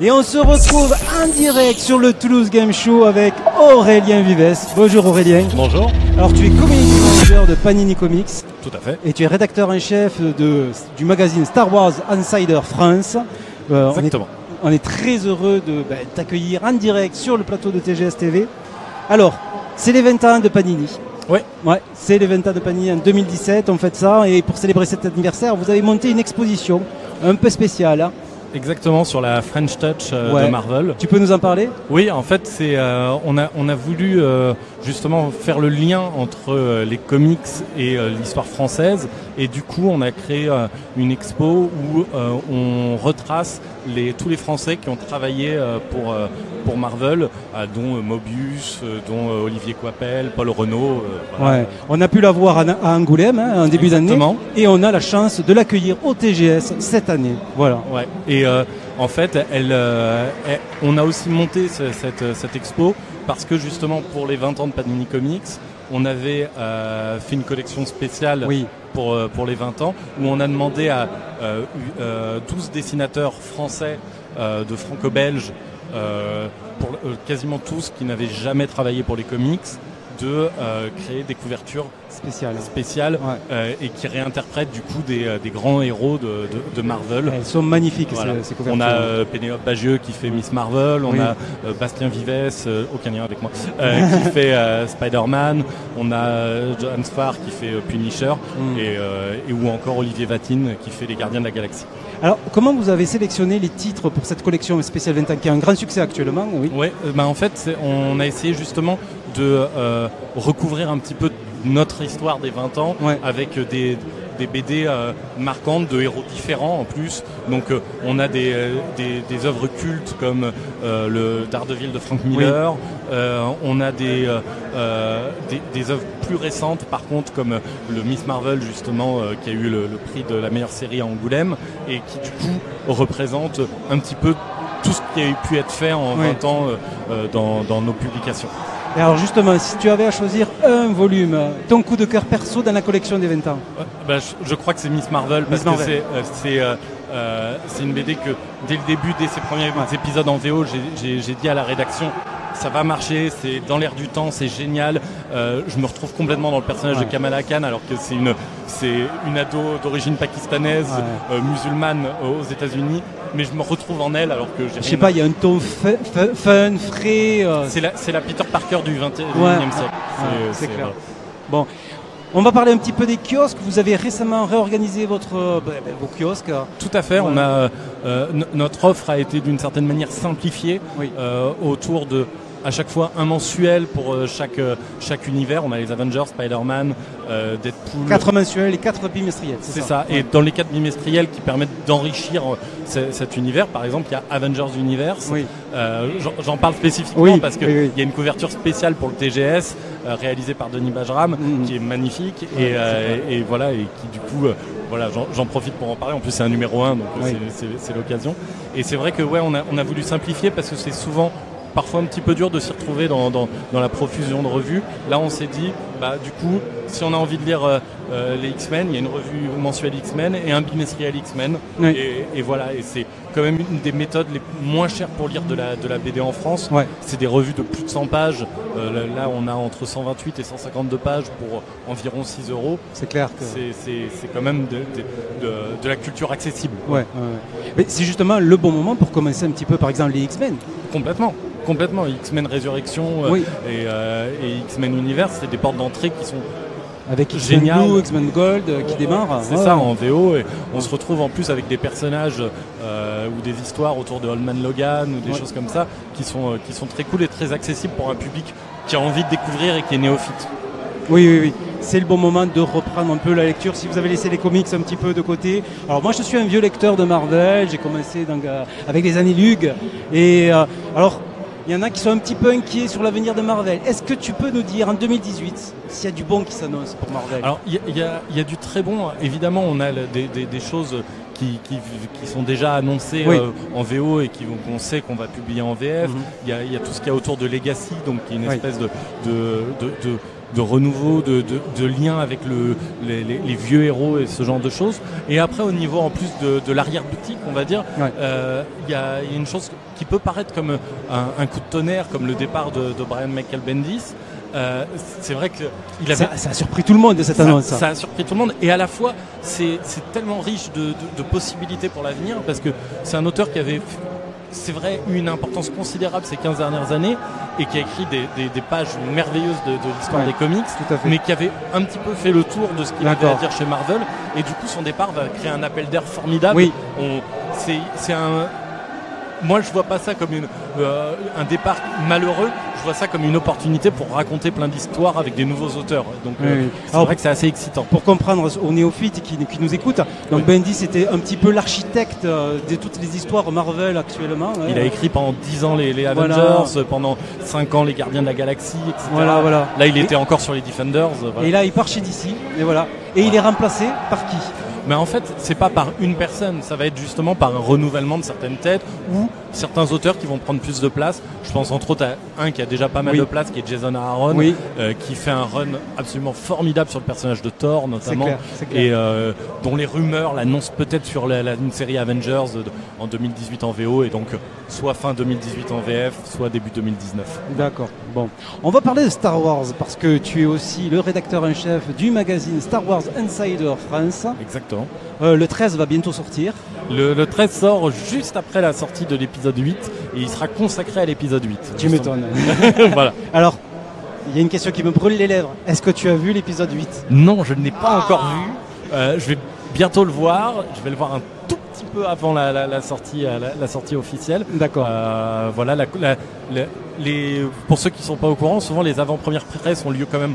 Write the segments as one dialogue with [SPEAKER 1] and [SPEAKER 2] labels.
[SPEAKER 1] Et on se retrouve en direct sur le Toulouse Game Show avec Aurélien Vives. Bonjour Aurélien.
[SPEAKER 2] Bonjour.
[SPEAKER 1] Alors tu es community manager de Panini Comics.
[SPEAKER 2] Tout à fait.
[SPEAKER 1] Et tu es rédacteur en chef du magazine Star Wars Insider France.
[SPEAKER 2] Exactement.
[SPEAKER 1] On est très heureux de t'accueillir en direct sur le plateau de TGS TV. Alors, c'est les 20 ans de Panini.
[SPEAKER 2] Oui.
[SPEAKER 1] Ouais, c'est les 20 ans de Panini en 2017, on fait ça. Et pour célébrer cet anniversaire, vous avez monté une exposition un peu spéciale. Hein.
[SPEAKER 2] Exactement, sur la French Touch de Marvel.
[SPEAKER 1] Tu peux nous en parler ?
[SPEAKER 2] Oui, en fait, on a voulu justement faire le lien entre les comics et l'histoire française. Et du coup, on a créé une expo où on retrace tous les Français qui ont travaillé pour Marvel, dont Mobius, dont Olivier Coipel, Paul Renaud.
[SPEAKER 1] Voilà. Ouais. On a pu la voir à Angoulême en début d'année. Et on a la chance de l'accueillir au TGS cette année. Voilà.
[SPEAKER 2] Ouais. Et en fait, on a aussi monté cette expo parce que justement pour les 20 ans de Panini Comics, on avait fait une collection spéciale pour les 20 ans où on a demandé à 12 dessinateurs français de franco-belge, pour quasiment tous qui n'avaient jamais travaillé pour les comics, de créer des couvertures spéciales et qui réinterprètent du coup des grands héros de Marvel.
[SPEAKER 1] Elles sont magnifiques,
[SPEAKER 2] voilà.
[SPEAKER 1] ces couvertures.
[SPEAKER 2] On a Pénélope Bagieux qui fait Miss Marvel, on a Bastien Vives, aucun lien avec moi, qui fait Spider-Man, on a John Farr qui fait Punisher et ou encore Olivier Vatine qui fait Les Gardiens de la Galaxie.
[SPEAKER 1] Alors, comment vous avez sélectionné les titres pour cette collection spéciale 20 ans qui a un grand succès actuellement ? Oui.
[SPEAKER 2] En fait, on a essayé justement de recouvrir un petit peu notre histoire des 20 ans avec des BD marquantes de héros différents en plus. Donc on a des œuvres cultes comme le Daredevil de Frank Miller. On a des œuvres plus récentes par contre comme le Miss Marvel justement qui a eu le prix de la meilleure série à Angoulême et qui du coup représente un petit peu tout ce qui a pu être fait en 20 ans dans nos publications.
[SPEAKER 1] Et alors justement, si tu avais à choisir un volume, ton coup de cœur perso dans la collection des 20 ans ?
[SPEAKER 2] Je crois que c'est Miss Marvel parce que c'est une BD que dès le début, dès ses premiers épisodes en VO, j'ai dit à la rédaction ça va marcher, c'est dans l'air du temps, c'est génial. Je me retrouve complètement dans le personnage de Kamala Khan alors que c'est une ado d'origine pakistanaise, musulmane aux États-Unis. Mais je me retrouve en elle alors que j'ai.
[SPEAKER 1] Je sais pas, il y a un ton fun, frais.
[SPEAKER 2] C'est la Peter Parker du 21e siècle.
[SPEAKER 1] C'est clair. Bon, on va parler un petit peu des kiosques. Vous avez récemment réorganisé vos kiosques.
[SPEAKER 2] Tout à fait. On a notre offre a été d'une certaine manière simplifiée autour de à chaque fois un mensuel pour chaque univers. On a les Avengers, Spider-Man, Deadpool.
[SPEAKER 1] 4 mensuels et 4 bimestriels.
[SPEAKER 2] C'est ça. Et dans les 4 bimestriels qui permettent d'enrichir cet univers, par exemple, il y a Avengers Universe. J'en parle spécifiquement parce qu'il y a une couverture spéciale pour le TGS réalisée par Denis Bajram qui est magnifique et voilà et qui du coup j'en profite pour en parler. En plus c'est un numéro 1 donc c'est l'occasion. Et c'est vrai que on a voulu simplifier parce que c'est souvent parfois un petit peu dur de s'y retrouver dans la profusion de revues. Là, on s'est dit, du coup, si on a envie de lire les X-Men, il y a une revue mensuelle X-Men et un bimestriel X-Men. Et voilà, et c'est quand même une des méthodes les moins chères pour lire de la BD en France. C'est des revues de plus de 100 pages. Là, on a entre 128 et 152 pages pour environ 6 €. C'est clair que c'est quand même de la culture accessible.
[SPEAKER 1] Mais c'est justement le bon moment pour commencer un petit peu, par exemple, les X-Men.
[SPEAKER 2] Complètement. X-Men Résurrection et X-Men Universe, c'est des portes d'entrée qui sont
[SPEAKER 1] avec X-Men Blue, X-Men Gold qui démarrent.
[SPEAKER 2] C'est ça, en VO. Et on se retrouve en plus avec des personnages ou des histoires autour de Old Man Logan ou des choses comme ça qui sont très cool et très accessibles pour un public qui a envie de découvrir et qui est néophyte.
[SPEAKER 1] Oui. C'est le bon moment de reprendre un peu la lecture si vous avez laissé les comics un petit peu de côté. Alors moi je suis un vieux lecteur de Marvel, j'ai commencé avec les années Lug et alors il y en a qui sont un petit peu inquiets sur l'avenir de Marvel. Est-ce que tu peux nous dire en 2018 s'il y a du bon qui s'annonce pour Marvel ?
[SPEAKER 2] Alors il y a du très bon. Évidemment, on a des choses qui sont déjà annoncés en VO et qu'on sait qu'on va publier en VF. Il y a tout ce qu'il y a autour de Legacy, donc qui est une espèce de renouveau, de lien avec les vieux héros et ce genre de choses. Et après, au niveau en plus de l'arrière-boutique, on va dire, il y a une chose qui peut paraître comme un coup de tonnerre, comme le départ de Brian Michael Bendis. C'est vrai que
[SPEAKER 1] ça a surpris tout le monde, cette annonce.
[SPEAKER 2] Ça a surpris tout le monde, et à la fois c'est tellement riche de possibilités pour l'avenir, parce que c'est un auteur qui avait, c'est vrai, eu une importance considérable ces 15 dernières années et qui a écrit des pages merveilleuses de l'histoire des comics, mais qui avait un petit peu fait le tour de ce qu'il avait à dire chez Marvel, et du coup son départ va créer un appel d'air formidable. Moi, je vois pas ça comme un départ malheureux. Je vois ça comme une opportunité pour raconter plein d'histoires avec des nouveaux auteurs. Donc, c'est vrai que c'est assez excitant.
[SPEAKER 1] Pour comprendre aux néophytes qui nous écoutent, donc Bendis était un petit peu l'architecte de toutes les histoires Marvel actuellement.
[SPEAKER 2] Il a écrit pendant 10 ans les Avengers, pendant 5 ans les Gardiens de la Galaxie, etc. Là, il était encore sur les Defenders.
[SPEAKER 1] Et là, il part chez DC. Et il est remplacé par qui ?
[SPEAKER 2] Mais en fait, c'est pas par une personne, ça va être justement par un renouvellement de certaines têtes ou certains auteurs qui vont prendre plus de place. Je pense entre autres à un qui a déjà pas mal de place, qui est Jason Aaron, qui fait un run absolument formidable sur le personnage de Thor notamment,
[SPEAKER 1] c'est clair.
[SPEAKER 2] Et dont les rumeurs l'annoncent peut-être sur une série Avengers en 2018 en VO, et donc soit fin 2018 en VF, soit début 2019.
[SPEAKER 1] D'accord. Bon, on va parler de Star Wars parce que tu es aussi le rédacteur en chef du magazine Star Wars Insider France.
[SPEAKER 2] Exactement.
[SPEAKER 1] Le 13 va bientôt sortir.
[SPEAKER 2] Le 13 sort juste après la sortie de l'épisode 8 et il sera consacré à l'épisode 8.
[SPEAKER 1] Tu m'étonnes.
[SPEAKER 2] Voilà.
[SPEAKER 1] Alors, il y a une question qui me brûle les lèvres. Est-ce que tu as vu l'épisode 8 ?
[SPEAKER 2] Non, je ne l'ai pas encore vu. Je vais bientôt le voir. Je vais le voir un tout petit peu avant la sortie officielle.
[SPEAKER 1] D'accord.
[SPEAKER 2] Voilà. Pour ceux qui ne sont pas au courant, souvent les avant-premières presse ont lieu quand même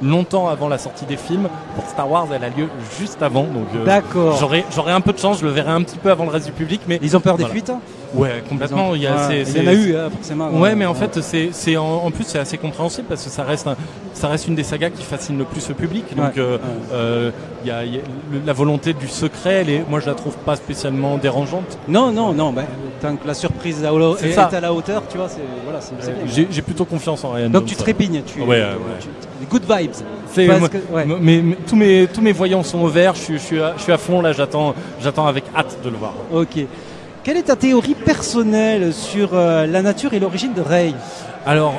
[SPEAKER 2] longtemps avant la sortie des films. Pour Star Wars, elle a lieu juste avant, donc
[SPEAKER 1] d'accord.
[SPEAKER 2] J'aurai un peu de chance, je le verrai un petit peu avant le reste du public, mais
[SPEAKER 1] ils ont peur des fuites.
[SPEAKER 2] Ouais, complètement. Il y en
[SPEAKER 1] a eu forcément.
[SPEAKER 2] Ouais, mais en fait, en plus c'est assez compréhensible parce que ça reste une des sagas qui fascine le plus le public. Donc il y a la volonté du secret. Moi, je la trouve pas spécialement dérangeante.
[SPEAKER 1] Non. Tant que la surprise est à la hauteur, tu vois, c'est bien.
[SPEAKER 2] J'ai plutôt confiance en Ryan Johnson.
[SPEAKER 1] Donc tu trépignes, good vibes.
[SPEAKER 2] Mais tous mes voyants sont au vert. Je suis à fond là. J'attends avec hâte de le voir.
[SPEAKER 1] Ok. Quelle est ta théorie personnelle sur la nature et l'origine de Rey ?
[SPEAKER 2] Alors,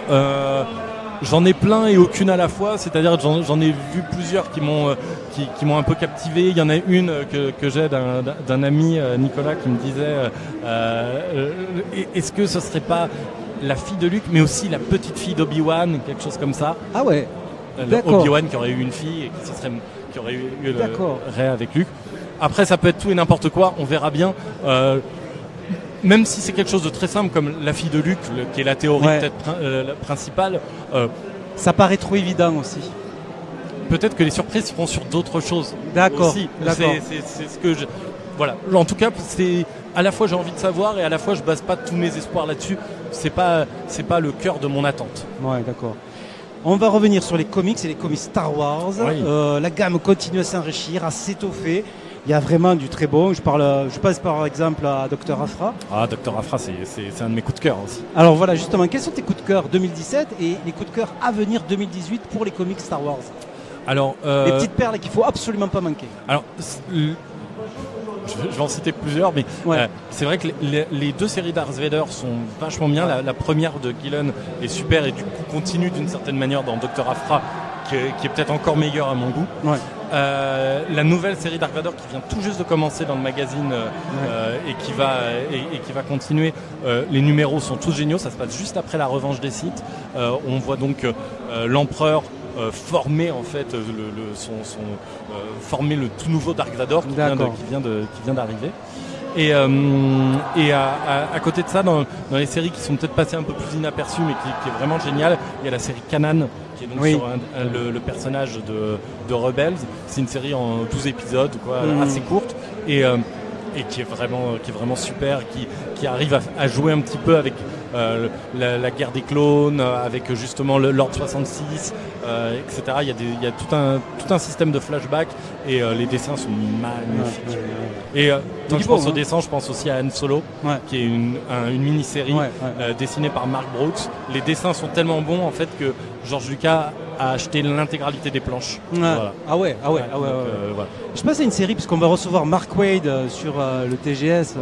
[SPEAKER 2] j'en ai plein et aucune à la fois. C'est-à-dire que j'en ai vu plusieurs qui m'ont un peu captivé. Il y en a une que j'ai d'un ami, Nicolas, qui me disait est-ce que ce serait pas la fille de Luke, mais aussi la petite fille d'Obi-Wan, quelque chose comme ça.
[SPEAKER 1] Ah ouais.
[SPEAKER 2] Obi-Wan qui aurait eu une fille et qui aurait eu Rey avec Luke. Après, ça peut être tout et n'importe quoi. On verra bien. Même si c'est quelque chose de très simple comme la fille de Luke, qui est la théorie peut-être principale.
[SPEAKER 1] Ça paraît trop évident aussi.
[SPEAKER 2] Peut-être que les surprises seront sur d'autres choses.
[SPEAKER 1] D'accord.
[SPEAKER 2] Aussi. C'est ce que je... Voilà. En tout cas, c'est à la fois j'ai envie de savoir et à la fois je base pas tous mes espoirs là-dessus. C'est pas le cœur de mon attente.
[SPEAKER 1] Ouais, d'accord. On va revenir sur les comics et les comics Star Wars. Oui. La gamme continue à s'enrichir, à s'étoffer. Il y a vraiment du très bon. Je passe par exemple à Dr. Aphra.
[SPEAKER 2] Ah, Dr. Aphra, c'est un de mes coups de cœur aussi.
[SPEAKER 1] Alors voilà, justement, quels sont tes coups de cœur 2017 et les coups de cœur à venir 2018 pour les comics Star Wars ?
[SPEAKER 2] Alors,
[SPEAKER 1] les petites perles qu'il faut absolument pas manquer.
[SPEAKER 2] Alors, je vais en citer plusieurs, mais c'est vrai que les deux séries Darth Vader sont vachement bien. La première de Gillen est super et du coup continue d'une certaine manière dans Dr. Aphra, qui est peut-être encore meilleure à mon goût. Ouais. La nouvelle série Dark Vador qui vient tout juste de commencer dans le magazine et qui va continuer. Les numéros sont tous géniaux. Ça se passe juste après la revanche des Sith. On voit donc l'empereur former en fait former le tout nouveau Dark Vador qui vient d'arriver. Et à côté de ça, dans les séries qui sont peut-être passées un peu plus inaperçues mais qui est vraiment géniale, il y a la série Kanan qui est donc sur le personnage de Rebels. C'est une série en 12 épisodes assez courte et qui est vraiment super, qui arrive à jouer un petit peu avec la guerre des clones, avec justement l'Ordre 66, etc. Il y a tout un système de flashback et les dessins sont magnifiques. Et quand je pense aux dessins, je pense aussi à Han Solo, qui est une mini-série dessinée par Mark Brooks. Les dessins sont tellement bons en fait que George Lucas a acheté l'intégralité des planches.
[SPEAKER 1] Voilà. Voilà. Je pense que c'est une série puisqu'on va recevoir Mark Waid sur le TGS.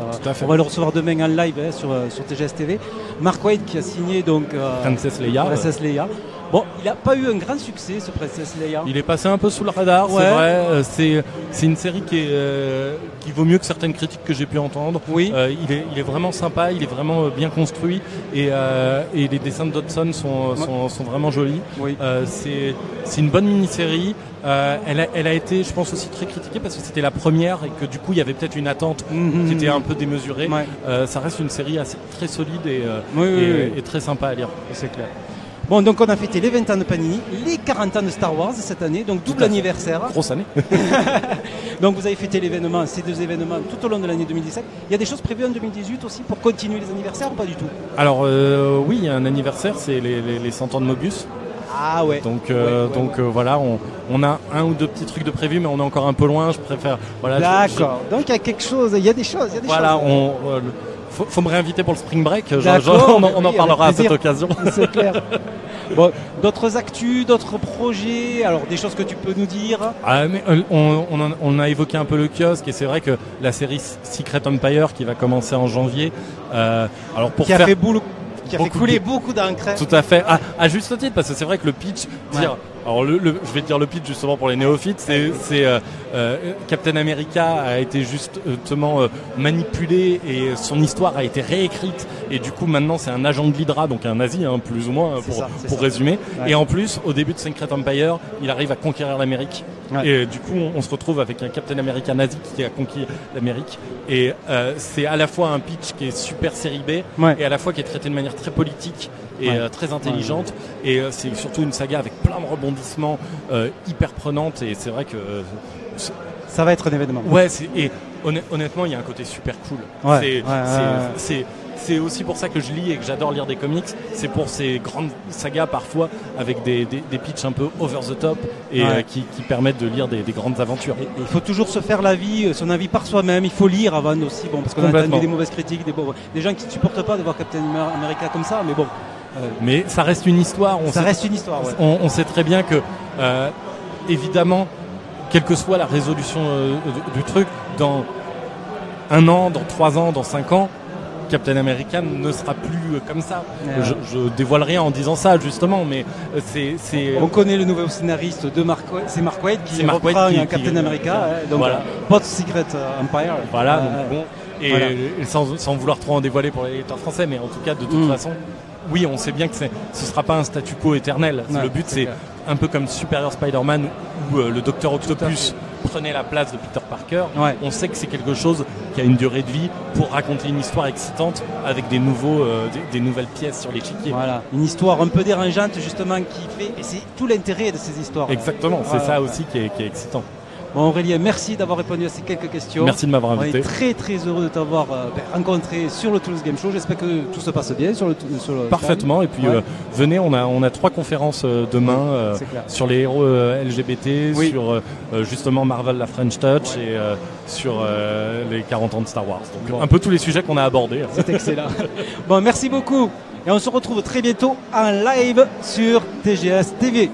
[SPEAKER 1] On va le recevoir demain en live sur TGS TV. Mark Waid qui a signé donc
[SPEAKER 2] Princess Leia.
[SPEAKER 1] Bon, il n'a pas eu un grand succès, ce Princess Leia.
[SPEAKER 2] Il est passé un peu sous le radar, c'est vrai. C'est une série qui vaut mieux que certaines critiques que j'ai pu entendre.
[SPEAKER 1] Oui.
[SPEAKER 2] Il est vraiment sympa, il est vraiment bien construit et les dessins de Dodson sont vraiment jolis.
[SPEAKER 1] Oui.
[SPEAKER 2] C'est une bonne mini-série. Elle a été, je pense, aussi très critiquée parce que c'était la première et que du coup il y avait peut-être une attente qui était un peu démesurée. Ça reste une série très solide et très sympa à lire.
[SPEAKER 1] C'est clair. Bon, donc on a fêté les 20 ans de Panini, les 40 ans de Star Wars cette année, donc double anniversaire.
[SPEAKER 2] Grosse année.
[SPEAKER 1] Donc vous avez fêté l'événement, ces deux événements tout au long de l'année 2017. Il y a des choses prévues en 2018 aussi pour continuer les anniversaires ou pas du tout?
[SPEAKER 2] Alors oui, il y a un anniversaire, c'est les 100 ans de Mobius.
[SPEAKER 1] Ah ouais.
[SPEAKER 2] Donc voilà, on a un ou deux petits trucs de prévu, mais on est encore un peu loin. Je préfère. Voilà.
[SPEAKER 1] D'accord. Donc il y a quelque chose, il y a des choses.
[SPEAKER 2] Voilà, faut me réinviter pour le Spring Break. On en parlera à cette occasion.
[SPEAKER 1] C'est clair. Bon, d'autres actus, d'autres projets, alors des choses que tu peux nous dire?
[SPEAKER 2] Mais on a évoqué un peu le kiosque et c'est vrai que la série Secret Empire qui va commencer en janvier, alors
[SPEAKER 1] qui a fait couler beaucoup d'encre.
[SPEAKER 2] Tout à fait, à juste titre, parce que c'est vrai que le pitch, alors je vais te dire le pitch justement pour les néophytes, c'est Captain America a été justement manipulé et son histoire a été réécrite et du coup maintenant c'est un agent de l'Hydra, donc un nazi plus ou moins pour résumer. Ouais. Et en plus au début de Secret Empire, il arrive à conquérir l'Amérique. Ouais. Et du coup on se retrouve avec un Captain America nazi qui a conquis l'Amérique et c'est à la fois un pitch qui est super série B et à la fois qui est traité de manière très politique et très intelligente et c'est surtout une saga avec plein de rebondissements hyper prenante et c'est vrai que
[SPEAKER 1] ça va être un événement.
[SPEAKER 2] Ouais, et honnêtement, il y a un côté super cool.
[SPEAKER 1] Ouais,
[SPEAKER 2] c'est aussi pour ça que je lis et que j'adore lire des comics. C'est pour ces grandes sagas parfois avec des pitchs un peu over the top et qui permettent de lire des grandes aventures. Et
[SPEAKER 1] il faut toujours se faire son avis par soi-même. Il faut lire avant aussi, parce qu'on a entendu des mauvaises critiques, des gens qui ne supportent pas de voir Captain America comme ça, mais bon.
[SPEAKER 2] Mais ça reste une histoire. On sait très bien que, évidemment, quelle que soit la résolution du truc, dans 1 an, dans 3 ans, dans 5 ans, Captain America ne sera plus comme ça. Je dévoile rien en disant ça, justement, mais c'est...
[SPEAKER 1] On connaît le nouveau scénariste de Mark Waid, c'est Mark Waid qui reprend Captain America, donc voilà. Post-Secret Empire.
[SPEAKER 2] Voilà, donc bon, et sans vouloir trop en dévoiler pour les lecteurs français, mais en tout cas, de toute façon... Oui, on sait bien que ce ne sera pas un statu quo éternel. Le but, c'est un peu comme Superior Spider-Man où le Docteur Octopus prenait la place de Peter Parker. On sait que c'est quelque chose qui a une durée de vie pour raconter une histoire excitante avec des nouvelles pièces sur l'échiquier.
[SPEAKER 1] Voilà, une histoire un peu dérangeante justement qui fait... Et c'est tout l'intérêt de ces histoires.
[SPEAKER 2] Exactement, c'est ça aussi qui est excitant.
[SPEAKER 1] Bon, Aurélien, merci d'avoir répondu à ces quelques questions.
[SPEAKER 2] Merci de m'avoir invité.
[SPEAKER 1] On est très très heureux de t'avoir rencontré sur le Toulouse Game Show. J'espère que tout se passe bien sur le
[SPEAKER 2] Parfaitement. Et puis venez, on a 3 conférences demain sur les héros LGBT, sur justement Marvel, la French Touch et sur les 40 ans de Star Wars. Donc un peu tous les sujets qu'on a abordés.
[SPEAKER 1] C'est excellent. Bon, merci beaucoup. Et on se retrouve très bientôt en live sur TGS TV.